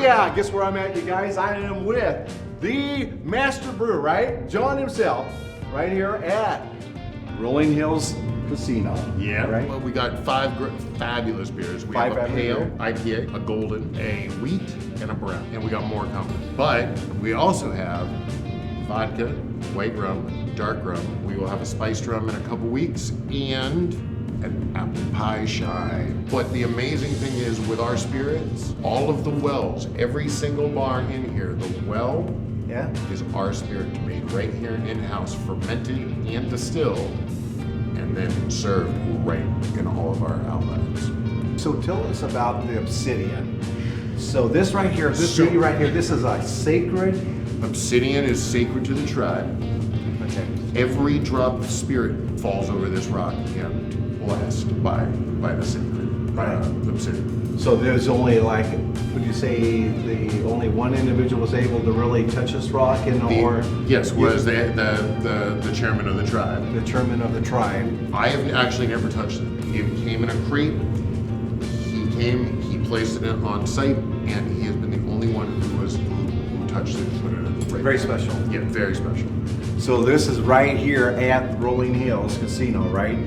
yeah, guess where I'm at, you guys? I am with the master brewer, right? John himself, right here at Rolling Hills Casino. Yeah, right? well, we got five fabulous beers. We Five have a fabulous pale IPA, a golden, a wheat, and a brown. And we got more coming. But we also have vodka, white rum, dark rum. We will have a spiced rum in a couple weeks, and an apple pie shy. But the amazing thing is with our spirits, all of the wells, every single bar in here, the well is our spirit made right here in-house, fermented and distilled, and then served right in all of our outlets. So tell us about the obsidian. So this right here, this beauty right here, this is a sacred. Obsidian is sacred to the tribe. Okay. Every drop of spirit falls over this rock and blessed by the sacred obsidian. So there's only like, would you say the only one individual was able to really touch this rock, Yes, was the chairman of the tribe. The chairman of the tribe. I have actually never touched it. It came in a crate. He came, he placed it on site, and he has been the only one who touched it and put it in. Right Very there. special. Yeah, very special. So this is right here at Rolling Hills Casino, right?